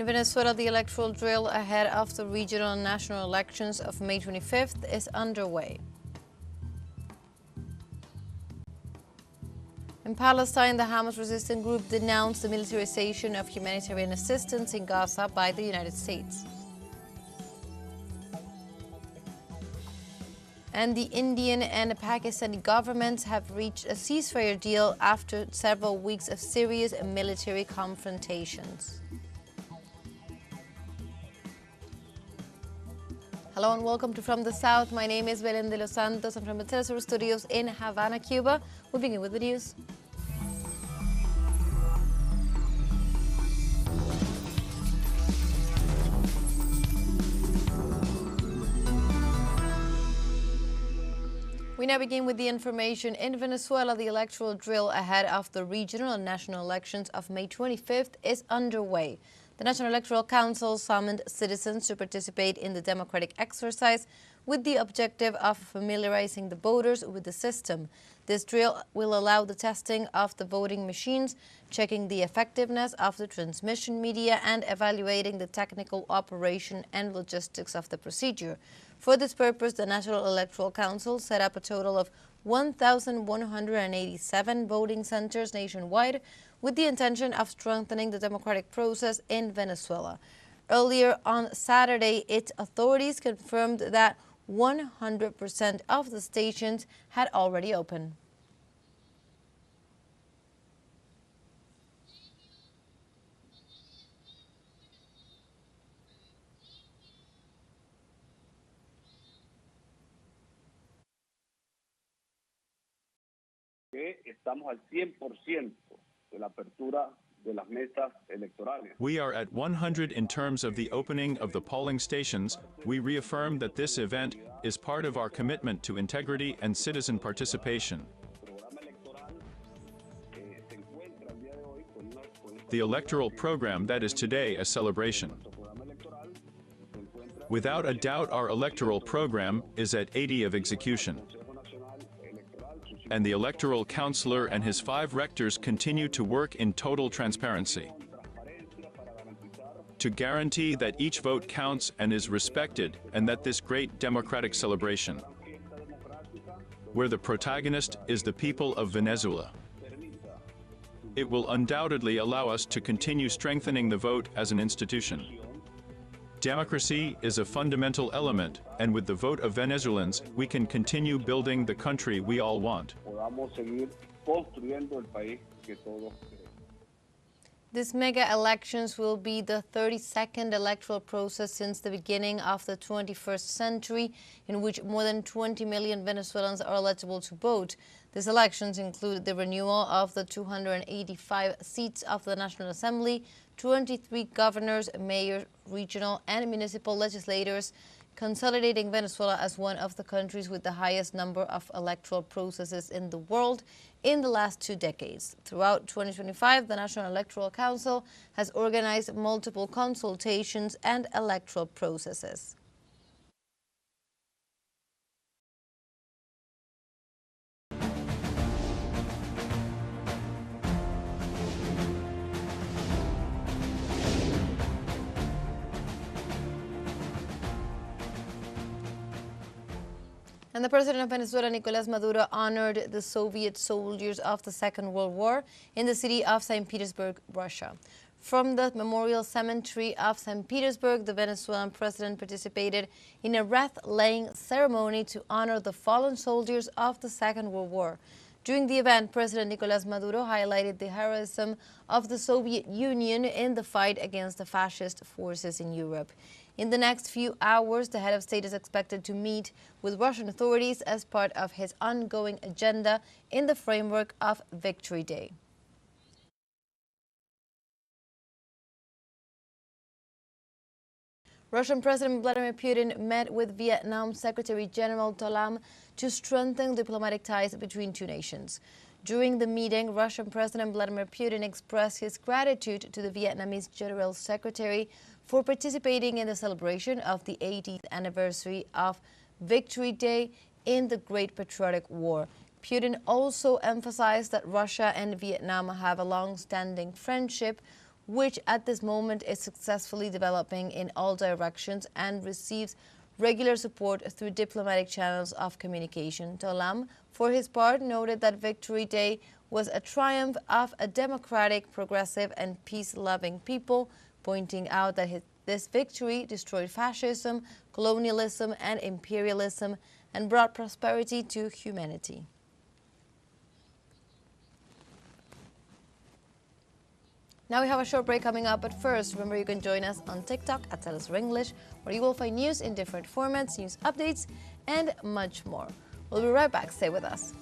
In Venezuela, the electoral drill ahead of the regional and national elections of May 25th is underway. In Palestine, the Hamas resistance group denounced the militarization of humanitarian assistance in Gaza by the United States. And the Indian and Pakistani governments have reached a ceasefire deal after several weeks of serious military confrontations. Hello and welcome to From the South. My name is Belén de los Santos. I'm from the teleSUR studios in Havana, Cuba. We begin with the news. We now begin with the information. In Venezuela, the electoral drill ahead of the regional and national elections of May 25th is underway. The National Electoral Council summoned citizens to participate in the democratic exercise with the objective of familiarizing the voters with the system. This drill will allow the testing of the voting machines, checking the effectiveness of the transmission media, and evaluating the technical operation and logistics of the procedure. For this purpose, the National Electoral Council set up a total of 1,187 voting centers nationwide with the intention of strengthening the democratic process in Venezuela. Earlier on Saturday, its authorities confirmed that 100% of the stations had already opened. Estamos al 100% de la apertura de las mesas electorales. We are at 100 in terms of the opening of the polling stations. We reaffirm that this event is part of our commitment to integrity and citizen participation. The electoral program that is today a celebration. Without a doubt, our electoral program is at 80 of execution. And the electoral counselor and his 5 rectors continue to work in total transparency to guarantee that each vote counts and is respected, and that this great democratic celebration, where the protagonist is the people of Venezuela, it will undoubtedly allow us to continue strengthening the vote as an institution. Democracy is a fundamental element, and with the vote of Venezuelans, we can continue building the country we all want. These mega elections will be the 32nd electoral process since the beginning of the 21st century, in which more than 20 million Venezuelans are eligible to vote. These elections include the renewal of the 285 seats of the National Assembly, 23 governors, mayors, regional and municipal legislators, consolidating Venezuela as one of the countries with the highest number of electoral processes in the world in the last 2 decades. Throughout 2025, the National Electoral Council has organized multiple consultations and electoral processes. And the president of Venezuela, Nicolás Maduro, honored the Soviet soldiers of the Second World War in the city of St. Petersburg, Russia. From the Memorial Cemetery of St. Petersburg, the Venezuelan president participated in a wreath-laying ceremony to honor the fallen soldiers of the Second World War. During the event, President Nicolás Maduro highlighted the heroism of the Soviet Union in the fight against the fascist forces in Europe. In the next few hours, the head of state is expected to meet with Russian authorities as part of his ongoing agenda in the framework of Victory Day. Russian President Vladimir Putin met with Vietnam Secretary General To Lam to strengthen diplomatic ties between 2 nations. During the meeting, Russian President Vladimir Putin expressed his gratitude to the Vietnamese General Secretary for participating in the celebration of the 80th anniversary of Victory Day in the Great Patriotic War. Putin also emphasized that Russia and Vietnam have a long-standing friendship which at this moment is successfully developing in all directions and receives regular support through diplomatic channels of communication. Tolam, for his part, noted that Victory Day was a triumph of a democratic, progressive, and peace-loving people, pointing out that this victory destroyed fascism, colonialism, and imperialism and brought prosperity to humanity. Now we have a short break coming up, but first, remember you can join us on TikTok at teleSUR English, where you will find news in different formats, news updates, and much more. We'll be right back. Stay with us.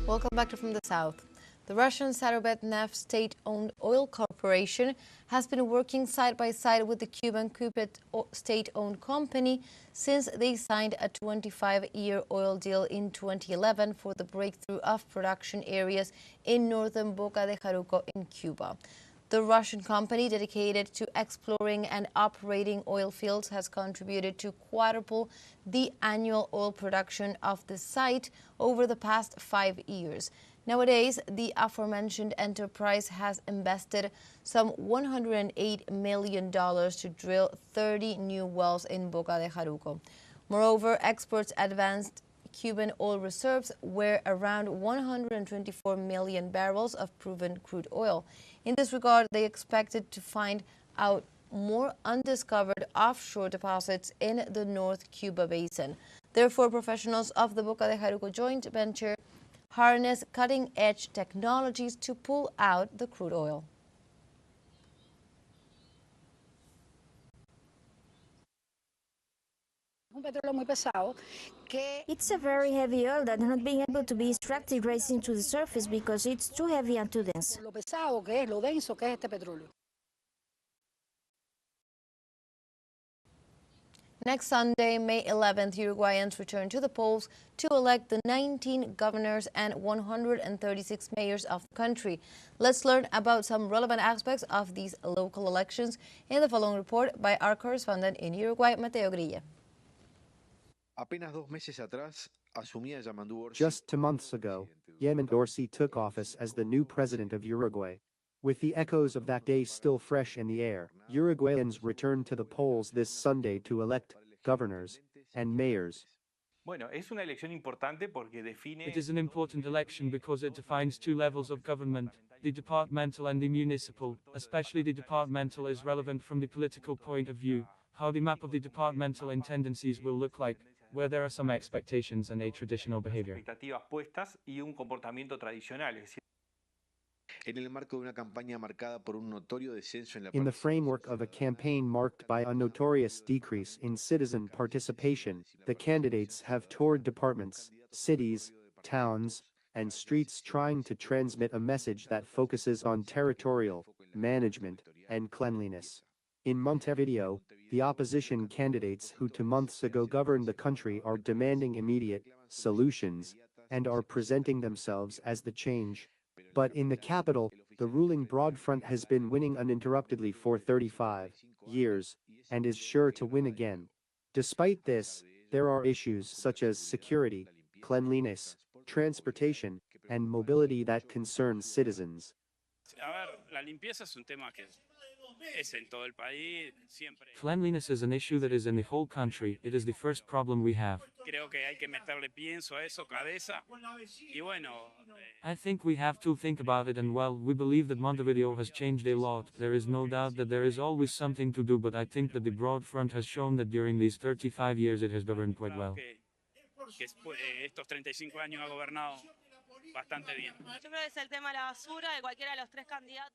Welcome back to From the South. The Russian Saturobetneft state-owned oil corporation has been working side by side with the Cuban Cupet state-owned company since they signed a 25-year oil deal in 2011 for the breakthrough of production areas in northern Boca de Jaruco in Cuba. The Russian company, dedicated to exploring and operating oil fields, has contributed to quadruple the annual oil production of the site over the past 5 years. Nowadays, the aforementioned enterprise has invested some $108 million to drill 30 new wells in Boca de Jaruco. Moreover, experts advanced Cuban oil reserves were around 124 million barrels of proven crude oil. In this regard, they expected to find out more undiscovered offshore deposits in the North Cuba Basin. Therefore, professionals of the Boca de Jaruco joint venture harness cutting-edge technologies to pull out the crude oil. It's a very heavy oil that is not being able to be extracted rising to the surface because it's too heavy and too dense. Next Sunday, May 11th, Uruguayans return to the polls to elect the 19 governors and 136 mayors of the country. Let's learn about some relevant aspects of these local elections in the following report by our correspondent in Uruguay, Mateo Grilla. Just 2 months ago, Yemen Dorsey took office as the new president of Uruguay. With the echoes of that day still fresh in the air, Uruguayans returned to the polls this Sunday to elect governors and mayors. It is an important election because it defines two levels of government, the departmental and the municipal. Especially the departmental is relevant from the political point of view, how the map of the departmental intendancies will look like, where there are some expectations and a traditional behavior. In the framework of a campaign marked by a notorious decrease in citizen participation, the candidates have toured departments, cities, towns, and streets trying to transmit a message that focuses on territorial management and cleanliness. In Montevideo, the opposition candidates who 2 months ago governed the country are demanding immediate solutions and are presenting themselves as the change. But in the capital, the ruling Broad Front has been winning uninterruptedly for 35 years and is sure to win again. Despite this, there are issues such as security, cleanliness, transportation, and mobility that concern citizens. Cleanliness is an issue that is in the whole country. It is the first problem we have. I think we have to think about it, and well, we believe that Montevideo has changed a lot. There is no doubt that there is always something to do, but I think that the Broad Front has shown that during these 35 years it has governed quite well.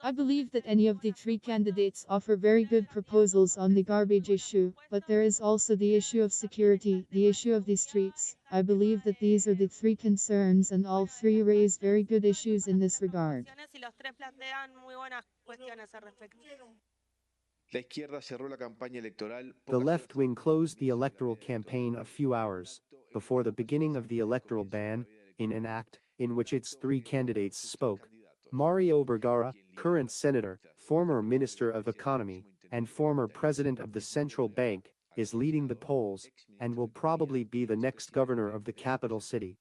I believe that any of the three candidates offer very good proposals on the garbage issue, but there is also the issue of security, the issue of the streets. I believe that these are the three concerns, and all three raise very good issues in this regard. The left wing closed the electoral campaign a few hours before the beginning of the electoral ban, in an act in which its three candidates spoke. Mario Vergara, current senator, former minister of economy, and former president of the central bank, is leading the polls and will probably be the next governor of the capital city.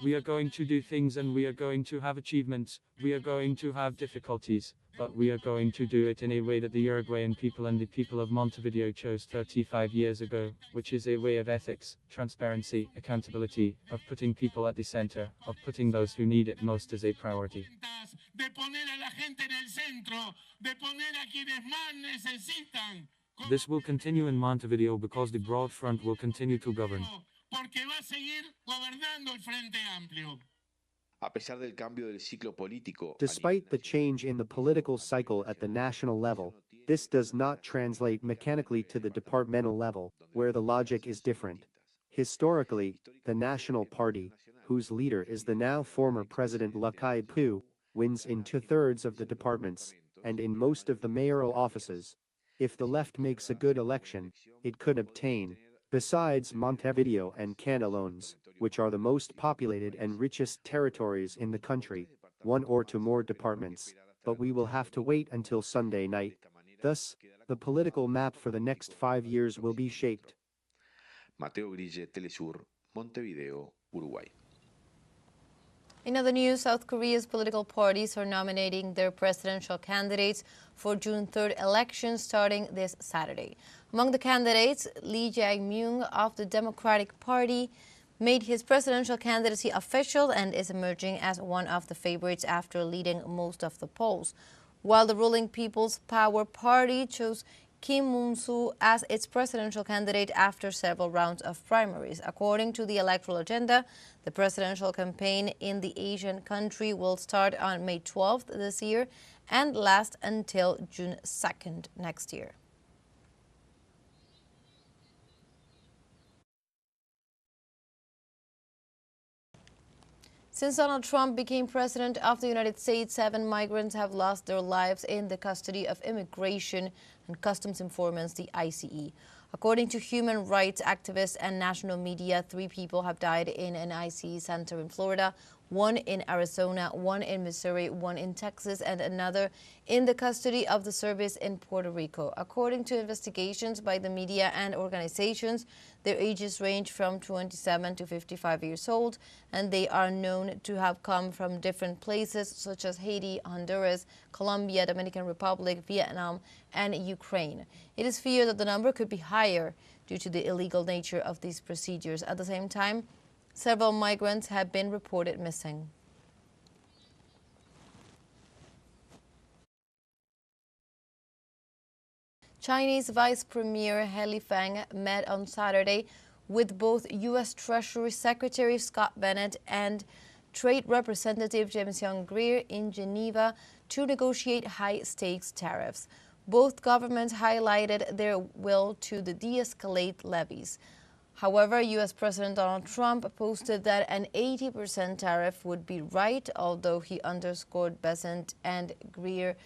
We are going to do things and we are going to have achievements, we are going to have difficulties, but we are going to do it in a way that the Uruguayan people and the people of Montevideo chose 35 years ago, which is a way of ethics, transparency, accountability, of putting people at the center, of putting those who need it most as a priority. This will continue in Montevideo because the Broad Front will continue to govern. Despite the change in the political cycle at the national level, this does not translate mechanically to the departmental level, where the logic is different. Historically, the National Party, whose leader is the now former President Lacaille Pou, wins in 2/3 of the departments, and in most of the mayoral offices. If the left makes a good election, it could obtain, besides Montevideo and Canelones, which are the most populated and richest territories in the country, 1 or 2 more departments, but we will have to wait until Sunday night. Thus, the political map for the next 5 years will be shaped. Mateo Grille, teleSUR, Montevideo, Uruguay. In other news, South Korea's political parties are nominating their presidential candidates for June 3rd elections starting this Saturday. Among the candidates, Lee Jae-myung of the Democratic Party made his presidential candidacy official and is emerging as one of the favorites after leading most of the polls, while the ruling People's Power Party chose Kim Moon-soo as its presidential candidate after several rounds of primaries. According to the electoral agenda, the presidential campaign in the Asian country will start on May 12th this year and last until June 2nd next year. Since Donald Trump became president of the United States, 7 migrants have lost their lives in the custody of Immigration and Customs Informants, the ICE. According to human rights activists and national media, 3 people have died in an ICE center in Florida, 1 in Arizona, 1 in Missouri, 1 in Texas, and another in the custody of the service in Puerto Rico. According to investigations by the media and organizations, their ages range from 27 to 55 years old, and they are known to have come from different places such as Haiti, Honduras, Colombia, Dominican Republic, Vietnam, and Ukraine. It is feared that the number could be higher due to the illegal nature of these procedures. At the same time, several migrants have been reported missing. Chinese Vice Premier He Lifeng met on Saturday with both U.S. Treasury Secretary Scott Bennett and Trade Representative James Young Greer in Geneva to negotiate high-stakes tariffs. Both governments highlighted their will to de-escalate levies. However, U.S. President Donald Trump posted that an 80% tariff would be right, although he underscored Bennett and Greer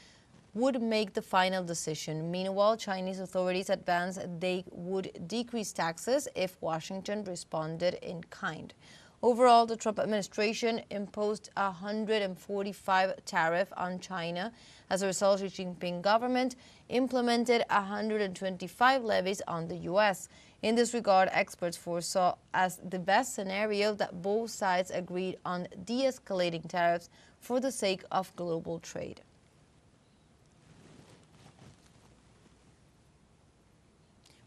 would make the final decision. Meanwhile, Chinese authorities advanced they would decrease taxes if Washington responded in kind. Overall, the Trump administration imposed a 145 tariff on China. As a result, Xi Jinping government implemented 125 levies on the U.S. In this regard, experts foresaw as the best scenario that both sides agreed on de-escalating tariffs for the sake of global trade.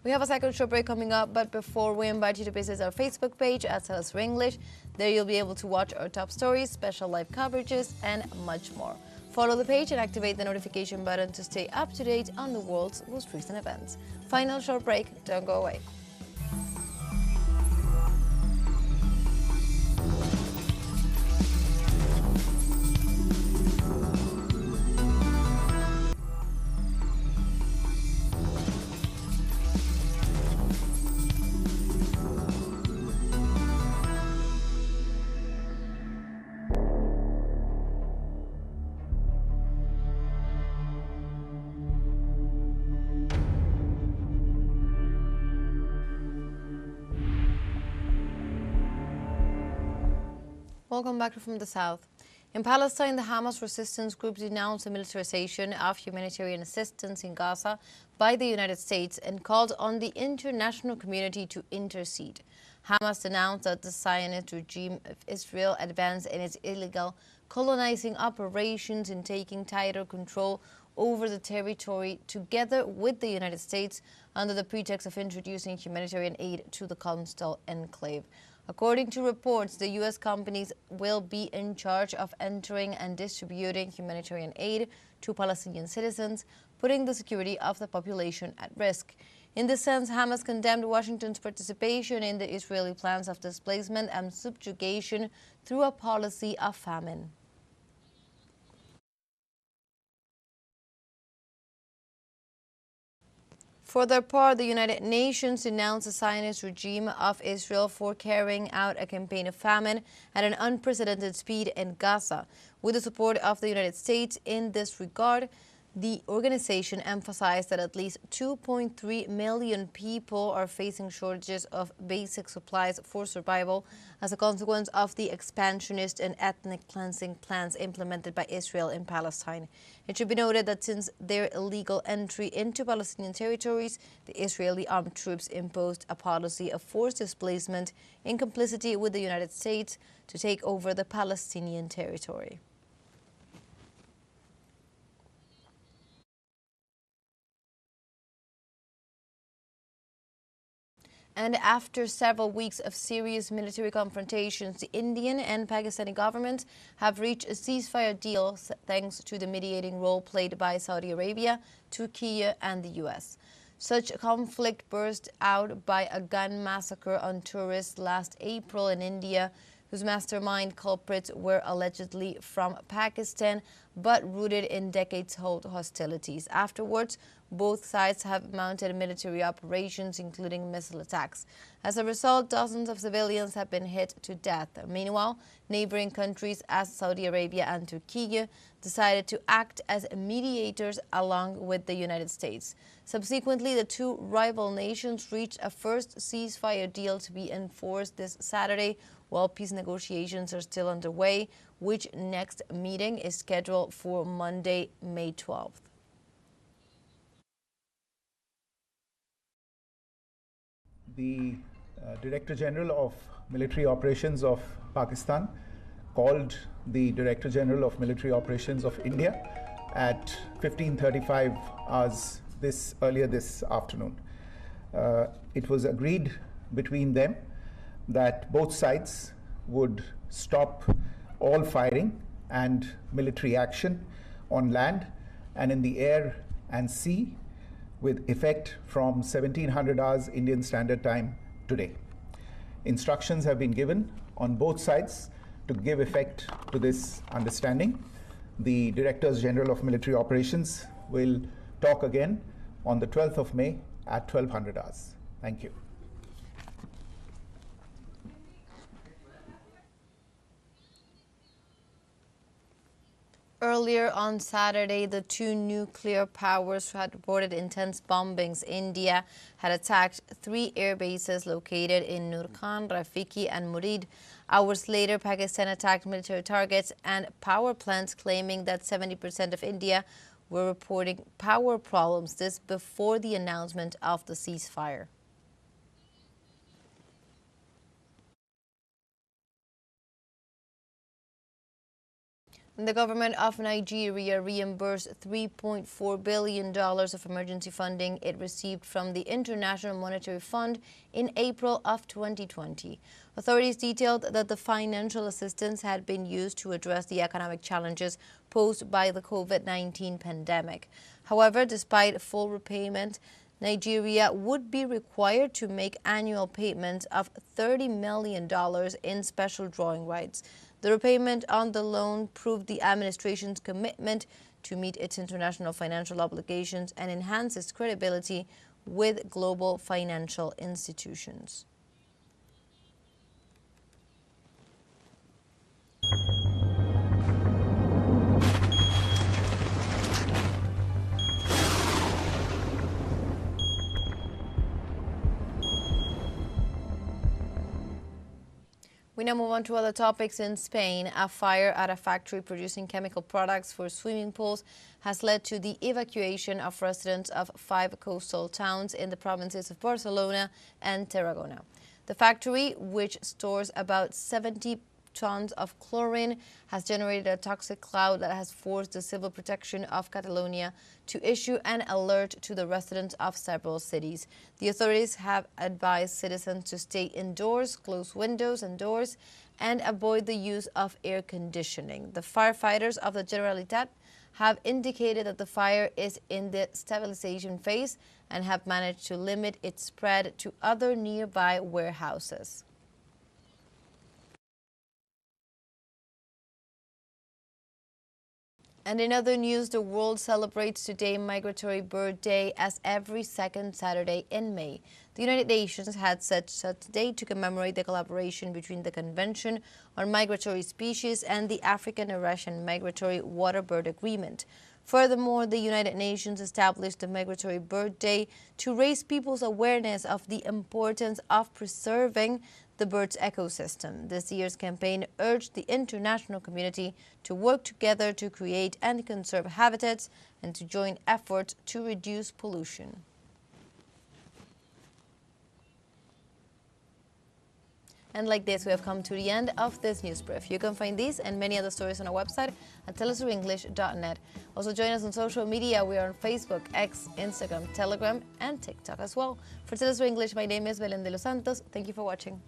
We have a second short break coming up, but before we invite you to visit our Facebook page at teleSUR English. There you'll be able to watch our top stories, special live coverages, and much more. Follow the page and activate the notification button to stay up to date on the world's most recent events. Final short break, don't go away. Welcome back from the south. In Palestine, the Hamas resistance group denounced the militarization of humanitarian assistance in Gaza by the United States and called on the international community to intercede. Hamas denounced that the Zionist regime of Israel advanced in its illegal colonizing operations in taking tighter control over the territory together with the United States under the pretext of introducing humanitarian aid to the coastal enclave. According to reports, the U.S. companies will be in charge of entering and distributing humanitarian aid to Palestinian citizens, putting the security of the population at risk. In this sense, Hamas condemned Washington's participation in the Israeli plans of displacement and subjugation through a policy of famine. For their part, the United Nations denounced the Zionist regime of Israel for carrying out a campaign of famine at an unprecedented speed in Gaza. With the support of the United States in this regard, the organization emphasized that at least 2.3 million people are facing shortages of basic supplies for survival as a consequence of the expansionist and ethnic cleansing plans implemented by Israel in Palestine. It should be noted that since their illegal entry into Palestinian territories, the Israeli armed troops imposed a policy of forced displacement in complicity with the United States to take over the Palestinian territory. And after several weeks of serious military confrontations, the Indian and Pakistani governments have reached a ceasefire deal thanks to the mediating role played by Saudi Arabia, Turkey, and the U.S. Such conflict burst out by a gun massacre on tourists last April in India, whose mastermind culprits were allegedly from Pakistan, but rooted in decades-old hostilities. Afterwards, both sides have mounted military operations, including missile attacks. As a result, dozens of civilians have been hit to death. Meanwhile, neighboring countries as Saudi Arabia and Turkey decided to act as mediators along with the United States. Subsequently, the two rival nations reached a first ceasefire deal to be enforced this Saturday, while peace negotiations are still underway, which next meeting is scheduled for Monday, May 12th. The Director General of Military Operations of Pakistan called the Director General of Military Operations of India at 15:35 hours earlier this afternoon. It was agreed between them that both sides would stop all firing and military action on land and in the air and sea with effect from 1700 hours Indian Standard Time today. Instructions have been given on both sides to give effect to this understanding. The Directors General of Military Operations will talk again on the 12th of May at 1200 hours. Thank you. Earlier on Saturday, the two nuclear powers had reported intense bombings. India had attacked 3 air bases located in Nurkan, Rafiki, and Murid. Hours later, Pakistan attacked military targets and power plants, claiming that 70% of India were reporting power problems. This before the announcement of the ceasefire. The government of Nigeria reimbursed $3.4 billion of emergency funding it received from the International Monetary Fund in April of 2020. Authorities detailed that the financial assistance had been used to address the economic challenges posed by the COVID-19 pandemic. However, despite full repayment, Nigeria would be required to make annual payments of $30 million in special drawing rights. The repayment on the loan proved the administration's commitment to meet its international financial obligations and enhance its credibility with global financial institutions. We now move on to other topics. In Spain, a fire at a factory producing chemical products for swimming pools has led to the evacuation of residents of 5 coastal towns in the provinces of Barcelona and Tarragona. The factory, which stores about 70 tons of chlorine, has generated a toxic cloud that has forced the Civil Protection of Catalonia to issue an alert to the residents of several cities. The authorities have advised citizens to stay indoors, close windows and doors, and avoid the use of air conditioning. The firefighters of the Generalitat have indicated that the fire is in the stabilization phase and have managed to limit its spread to other nearby warehouses. And in other news, the world celebrates today Migratory Bird Day as every second Saturday in May. The United Nations had set such a date to commemorate the collaboration between the Convention on Migratory Species and the African Eurasian Migratory Waterbird Agreement. Furthermore, the United Nations established the Migratory Bird Day to raise people's awareness of the importance of preserving the bird's ecosystem. This year's campaign urged the international community to work together to create and conserve habitats and to join efforts to reduce pollution. And like this, we have come to the end of this news brief. You can find these and many other stories on our website at telesurenglish.net. Also join us on social media. We are on Facebook, X, Instagram, Telegram, and TikTok as well. For Telesur English, my name is Belén de los Santos. Thank you for watching.